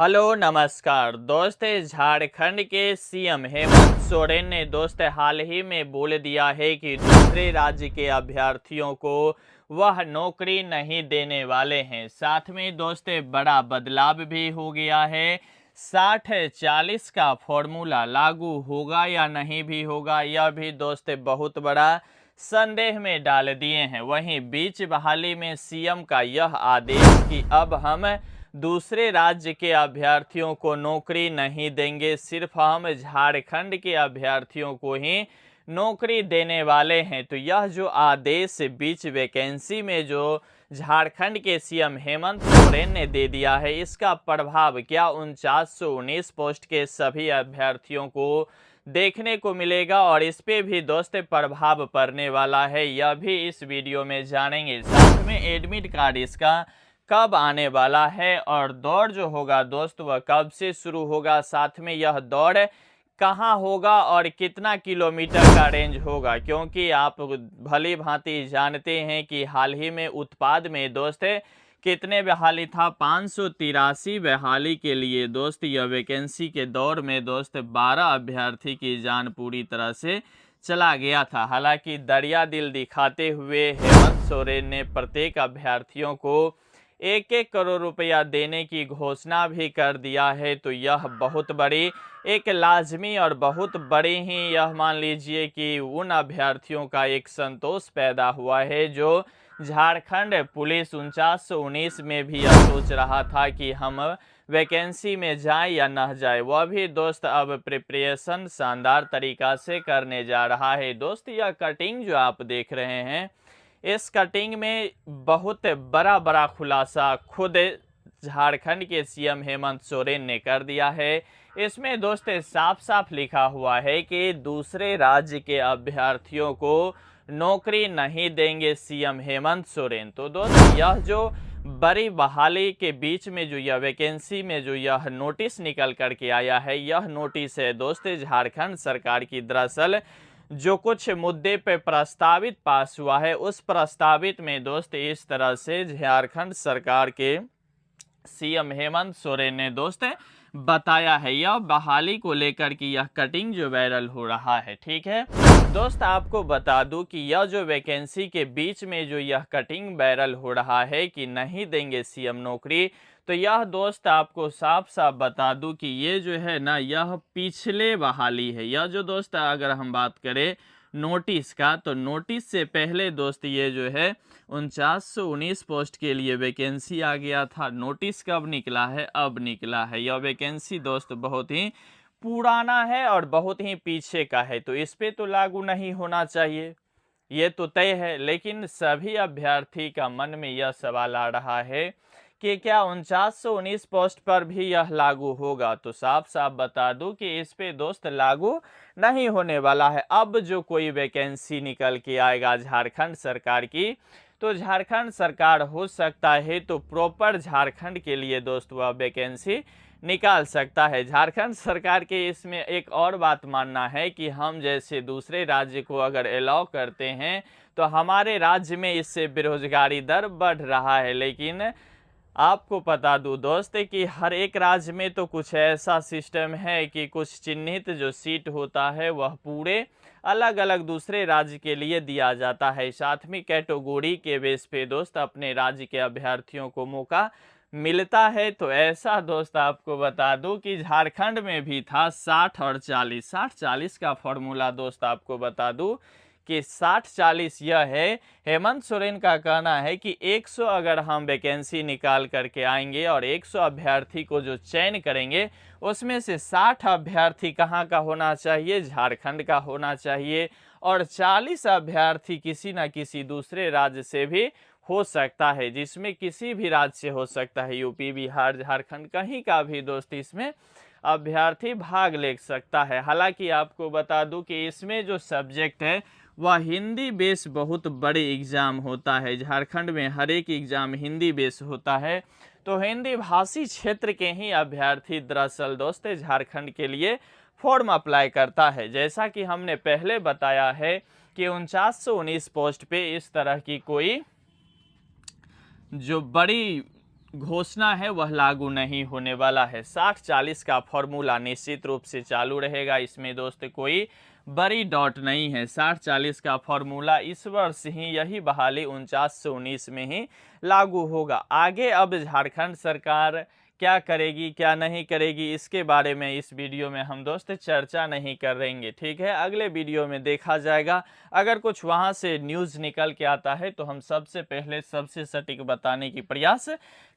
Hello नमस्कार दोस्त। झारखंड के सीएम हेमंत सोरेन ने दोस्त हाल ही में बोल दिया है कि दूसरे राज्य के अभ्यर्थियों को वह नौकरी नहीं देने वाले हैं। साथ में दोस्त बड़ा बदलाव भी हो गया है। 60-40 का फॉर्मूला लागू होगा या नहीं भी होगा, यह भी दोस्त बहुत बड़ा संदेह में डाल दिए हैं। वहीं बीच बहाली में सीएम का यह आदेश कि अब हम दूसरे राज्य के अभ्यर्थियों को नौकरी नहीं देंगे, सिर्फ हम झारखंड के अभ्यर्थियों को ही नौकरी देने वाले हैं। तो यह जो आदेश बीच वैकेंसी में जो झारखंड के सीएम हेमंत सोरेन ने दे दिया है, इसका प्रभाव क्या 4919 पोस्ट के सभी अभ्यर्थियों को देखने को मिलेगा और इस पे भी दोस्त प्रभाव पड़ने वाला है, यह भी इस वीडियो में जानेंगे। साथ में एडमिट कार्ड इसका कब आने वाला है और दौड़ जो होगा दोस्त वह कब से शुरू होगा, साथ में यह दौड़ कहाँ होगा और कितना किलोमीटर का रेंज होगा, क्योंकि आप भली भांति जानते हैं कि हाल ही में उत्पाद में दोस्त कितने बहाली था, 583 बहाली के लिए दोस्त यह वैकेंसी के दौर में दोस्त 12 अभ्यर्थी की जान पूरी तरह से चला गया था। हालांकि दरिया दिल दिखाते हुए हेमंत सोरेन ने प्रत्येक अभ्यर्थियों को 1-1 करोड़ रुपया देने की घोषणा भी कर दिया है। तो यह बहुत बड़ी एक लाजमी और बहुत बड़ी ही यह मान लीजिए कि उन अभ्यर्थियों का एक संतोष पैदा हुआ है जो झारखंड पुलिस 4919 में भी यह सोच रहा था कि हम वैकेंसी में जाए या न जाए। वह भी दोस्त अब प्रिपरेशन शानदार तरीका से करने जा रहा है। दोस्त यह कटिंग जो आप देख रहे हैं, इस कटिंग में बहुत बड़ा खुलासा खुद झारखंड के सीएम हेमंत सोरेन ने कर दिया है। इसमें दोस्त साफ साफ लिखा हुआ है कि दूसरे राज्य के अभ्यर्थियों को नौकरी नहीं देंगे सीएम हेमंत सोरेन। तो दोस्त यह जो बड़ी बहाली के बीच में जो यह वैकेंसी में जो यह नोटिस निकल करके आया है, यह नोटिस है दोस्त झारखंड सरकार की। दरअसल जो कुछ मुद्दे पे प्रस्तावित पास हुआ है, उस प्रस्तावित में दोस्त इस तरह से झारखंड सरकार के सीएम हेमंत सोरेन ने दोस्त बताया है। यह बहाली को लेकर कि यह कटिंग जो वायरल हो रहा है, ठीक है दोस्त। आपको बता दूं कि यह जो वैकेंसी के बीच में जो यह कटिंग वायरल हो रहा है कि नहीं देंगे सीएम नौकरी, तो यह दोस्त आपको साफ साफ बता दूं कि ये जो है ना, यह पिछले बहाली है। यह जो दोस्त अगर हम बात करें नोटिस का, तो नोटिस से पहले दोस्त ये जो है 4919 पोस्ट के लिए वैकेंसी आ गया था। नोटिस कब निकला है? अब निकला है। यह वैकेंसी दोस्त बहुत ही पुराना है और बहुत ही पीछे का है, तो इस पे तो लागू नहीं होना चाहिए, ये तो तय है। लेकिन सभी अभ्यर्थी का मन में यह सवाल आ रहा है कि क्या 4919 पोस्ट पर भी यह लागू होगा? तो साफ साफ बता दूं कि इस पे दोस्त लागू नहीं होने वाला है। अब जो कोई वैकेंसी निकल के आएगा झारखंड सरकार की, तो झारखंड सरकार हो सकता है तो प्रॉपर झारखंड के लिए दोस्त वह वैकेंसी निकाल सकता है। झारखंड सरकार के इसमें एक और बात मानना है कि हम जैसे दूसरे राज्य को अगर अलाउ करते हैं तो हमारे राज्य में इससे बेरोजगारी दर बढ़ रहा है। लेकिन आपको बता दूं दोस्त कि हर एक राज्य में तो कुछ ऐसा सिस्टम है कि कुछ चिन्हित जो सीट होता है वह पूरे अलग अलग दूसरे राज्य के लिए दिया जाता है। साथ में कैटेगरी के बेस पे दोस्त अपने राज्य के अभ्यर्थियों को मौका मिलता है। तो ऐसा दोस्त आपको बता दूं कि झारखंड में भी था 60 और 40, 60-40 का फॉर्मूला दोस्त आपको बता दूं कि 60-40 यह है। हेमंत सोरेन का कहना है कि 100 अगर हम वैकेंसी निकाल करके आएंगे और 100 अभ्यर्थी को जो चयन करेंगे, उसमें से 60 अभ्यर्थी कहाँ का होना चाहिए? झारखंड का होना चाहिए। और 40 अभ्यर्थी किसी न किसी दूसरे राज्य से भी हो सकता है, जिसमें किसी भी राज्य से हो सकता है, यूपी, बिहार, झारखंड, कहीं का भी दोस्त इसमें अभ्यर्थी भाग ले सकता है। हालांकि आपको बता दूं कि इसमें जो सब्जेक्ट है वह हिंदी बेस बहुत बड़े एग्जाम होता है। झारखंड में हर एक एग्जाम हिंदी बेस होता है, तो हिंदी भाषी क्षेत्र के ही अभ्यर्थी दरअसल दोस्त झारखंड के लिए फॉर्म अप्लाई करता है। जैसा कि हमने पहले बताया है कि 4919 पोस्ट पे इस तरह की कोई जो बड़ी घोषणा है वह लागू नहीं होने वाला है। 60-40 का फॉर्मूला निश्चित रूप से चालू रहेगा, इसमें दोस्त कोई बड़ी डॉट नहीं है। 60-40 का फॉर्मूला इस वर्ष ही, यही बहाली 49 से 19 में ही लागू होगा। आगे अब झारखंड सरकार क्या करेगी क्या नहीं करेगी, इसके बारे में इस वीडियो में हम दोस्त चर्चा नहीं कर रहेंगे, ठीक है। अगले वीडियो में देखा जाएगा। अगर कुछ वहां से न्यूज़ निकल के आता है तो हम सबसे पहले सबसे सटीक बताने की प्रयास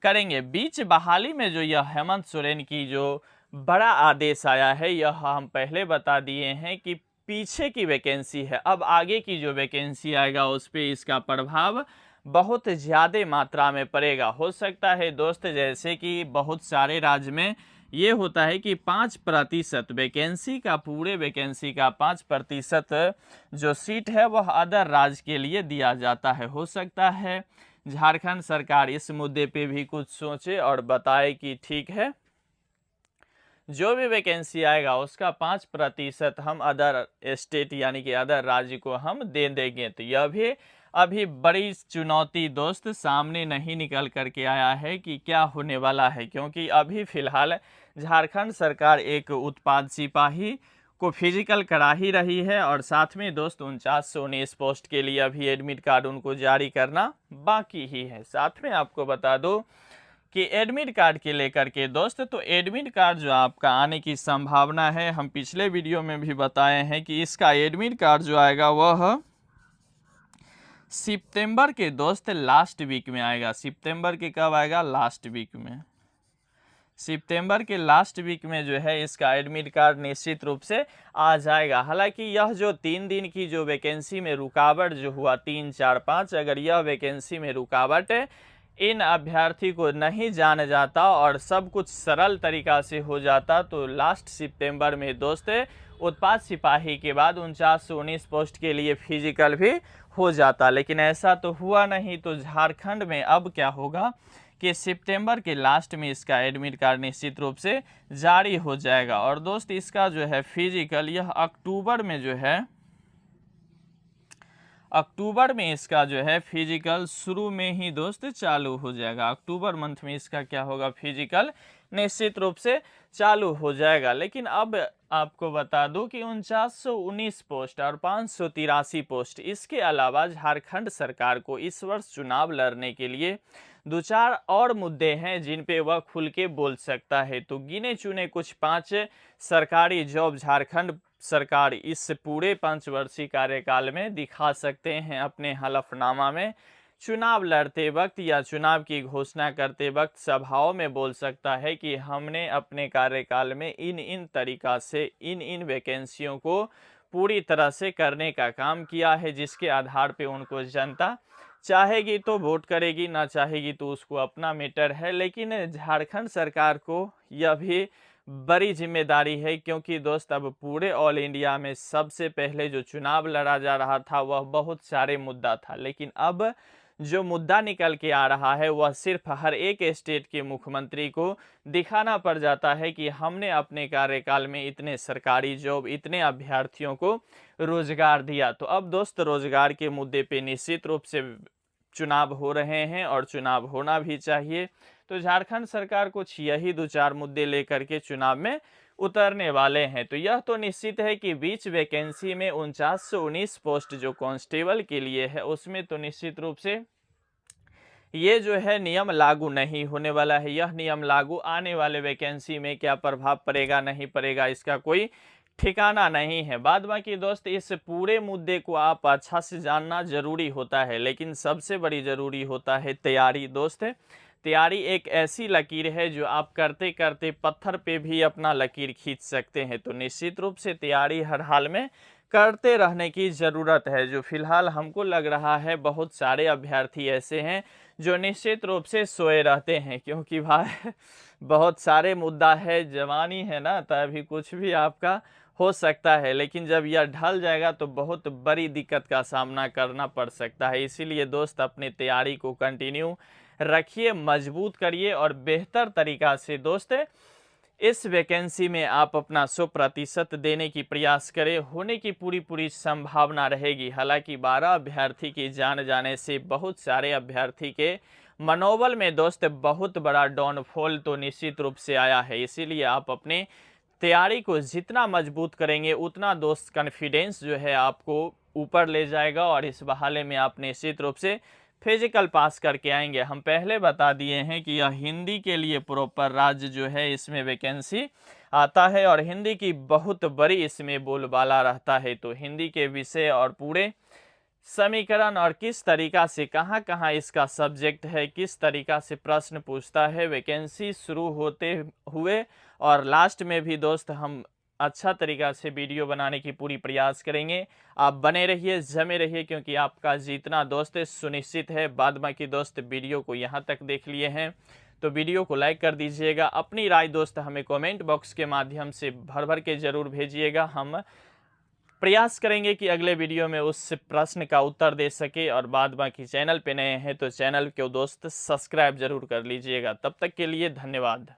करेंगे। बीच बहाली में जो यह हेमंत सोरेन की जो बड़ा आदेश आया है, यह हम पहले बता दिए हैं कि पीछे की वैकेंसी है। अब आगे की जो वैकेंसी आएगा उस पर इसका प्रभाव बहुत ज़्यादा मात्रा में पड़ेगा। हो सकता है दोस्त, जैसे कि बहुत सारे राज्य में ये होता है कि 5% वैकेंसी का, पूरे वैकेंसी का 5% जो सीट है वह अदर राज्य के लिए दिया जाता है। हो सकता है झारखंड सरकार इस मुद्दे पे भी कुछ सोचे और बताए कि ठीक है, जो भी वैकेंसी आएगा उसका 5% हम अदर स्टेट यानी कि अदर राज्य को हम दे देंगे। तो यह भी अभी बड़ी चुनौती दोस्त सामने नहीं निकल करके आया है कि क्या होने वाला है, क्योंकि अभी फिलहाल झारखंड सरकार एक उत्पाद सिपाही को फिजिकल करा ही रही है और साथ में दोस्त 49 से 19 पोस्ट के लिए अभी एडमिट कार्ड उनको जारी करना बाकी ही है। साथ में आपको बता दो कि एडमिट कार्ड के लेकर के दोस्त, तो एडमिट कार्ड जो आपका आने की संभावना है, हम पिछले वीडियो में भी बताए हैं कि इसका एडमिट कार्ड जो आएगा वह सितंबर के दोस्त लास्ट वीक में आएगा। सितंबर के कब आएगा? लास्ट वीक में। सितंबर के लास्ट वीक में जो है इसका एडमिट कार्ड निश्चित रूप से आ जाएगा। हालांकि यह जो 3 दिन की जो वैकेंसी में रुकावट जो हुआ 3, 4, 5, अगर यह वैकेंसी में रुकावट इन अभ्यर्थी को नहीं जाना जाता और सब कुछ सरल तरीका से हो जाता तो लास्ट सितंबर में दोस्त उत्पाद सिपाही के बाद 49 से 19 पोस्ट के लिए फिजिकल भी हो जाता, लेकिन ऐसा तो हुआ नहीं। तो झारखंड में अब क्या होगा कि सितंबर के लास्ट में इसका एडमिट कार्ड निश्चित रूप से जारी हो जाएगा और दोस्त इसका जो है फिजिकल यह अक्टूबर में जो है, अक्टूबर में इसका जो है फिजिकल शुरू में ही दोस्त चालू हो जाएगा। अक्टूबर मंथ में इसका क्या होगा, फिजिकल निश्चित रूप से चालू हो जाएगा। लेकिन अब आपको बता दूं कि 4919 पोस्ट और 583 पोस्ट, इसके अलावा झारखंड सरकार को इस वर्ष चुनाव लड़ने के लिए 2-4 और मुद्दे हैं जिन पे वह खुल के बोल सकता है। तो गिने चुने कुछ 5 सरकारी जॉब झारखंड सरकार इस पूरे 5 वर्षीय कार्यकाल में दिखा सकते हैं अपने हलफनामा में। चुनाव लड़ते वक्त या चुनाव की घोषणा करते वक्त सभाओं में बोल सकता है कि हमने अपने कार्यकाल में इन तरीका से इन वैकेंसियों को पूरी तरह से करने का काम किया है, जिसके आधार पे उनको जनता चाहेगी तो वोट करेगी, ना चाहेगी तो उसको अपना मैटर है। लेकिन झारखंड सरकार को यह भी बड़ी जिम्मेदारी है, क्योंकि दोस्त अब पूरे ऑल इंडिया में सबसे पहले जो चुनाव लड़ा जा रहा था वह बहुत सारे मुद्दा था, लेकिन अब जो मुद्दा निकल के आ रहा है वह सिर्फ हर एक स्टेट के मुख्यमंत्री को दिखाना पड़ जाता है कि हमने अपने कार्यकाल में इतने सरकारी जॉब, इतने अभ्यर्थियों को रोजगार दिया। तो अब दोस्त रोजगार के मुद्दे पे निश्चित रूप से चुनाव हो रहे हैं और चुनाव होना भी चाहिए। तो झारखंड सरकार कुछ यही 2-4 मुद्दे लेकर के चुनाव में उतरने वाले हैं। तो यह तो निश्चित है कि बीच वैकेंसी में 49 से 19 पोस्ट जो कांस्टेबल के लिए है उसमें तो निश्चित रूप से ये जो है नियम लागू नहीं होने वाला है। यह नियम लागू आने वाले वैकेंसी में क्या प्रभाव पड़ेगा नहीं पड़ेगा इसका कोई ठिकाना नहीं है। बाद बाकी दोस्त इस पूरे मुद्दे को आप अच्छा से जानना जरूरी होता है, लेकिन सबसे बड़ी जरूरी होता है तैयारी। दोस्त तैयारी एक ऐसी लकीर है जो आप करते करते पत्थर पे भी अपना लकीर खींच सकते हैं। तो निश्चित रूप से तैयारी हर हाल में करते रहने की ज़रूरत है। जो फिलहाल हमको लग रहा है बहुत सारे अभ्यर्थी ऐसे हैं जो निश्चित रूप से सोए रहते हैं, क्योंकि भाई बहुत सारे मुद्दा है, जवानी है ना, तभी कुछ भी आपका हो सकता है, लेकिन जब यह ढल जाएगा तो बहुत बड़ी दिक्कत का सामना करना पड़ सकता है। इसीलिए दोस्त अपनी तैयारी को कंटिन्यू रखिए, मजबूत करिए और बेहतर तरीका से दोस्त इस वैकेंसी में आप अपना 100% देने की प्रयास करें। होने की पूरी संभावना रहेगी। हालांकि 12 अभ्यर्थी की जान जाने से बहुत सारे अभ्यर्थी के मनोबल में दोस्त बहुत बड़ा डाउनफॉल तो निश्चित रूप से आया है। इसीलिए आप अपने तैयारी को जितना मजबूत करेंगे उतना दोस्त कॉन्फिडेंस जो है आपको ऊपर ले जाएगा और इस बहाने में आप निश्चित रूप से फिजिकल पास करके आएंगे। हम पहले बता दिए हैं कि यह हिंदी के लिए प्रॉपर राज्य जो है इसमें वैकेंसी आता है और हिंदी की बहुत बड़ी इसमें बोलबाला रहता है। तो हिंदी के विषय और पूरे समीकरण और किस तरीका से कहाँ कहाँ इसका सब्जेक्ट है, किस तरीका से प्रश्न पूछता है, वैकेंसी शुरू होते हुए और लास्ट में भी दोस्त हम अच्छा तरीका से वीडियो बनाने की पूरी प्रयास करेंगे। आप बने रहिए, जमे रहिए, क्योंकि आपका जीतना दोस्त सुनिश्चित है। बाद बाकी दोस्त वीडियो को यहाँ तक देख लिए हैं तो वीडियो को लाइक कर दीजिएगा। अपनी राय दोस्त हमें कमेंट बॉक्स के माध्यम से भर भर के ज़रूर भेजिएगा। हम प्रयास करेंगे कि अगले वीडियो में उस प्रश्न का उत्तर दे सके। और बाद बाकी चैनल पे नए हैं तो चैनल को दोस्त सब्सक्राइब जरूर कर लीजिएगा। तब तक के लिए धन्यवाद।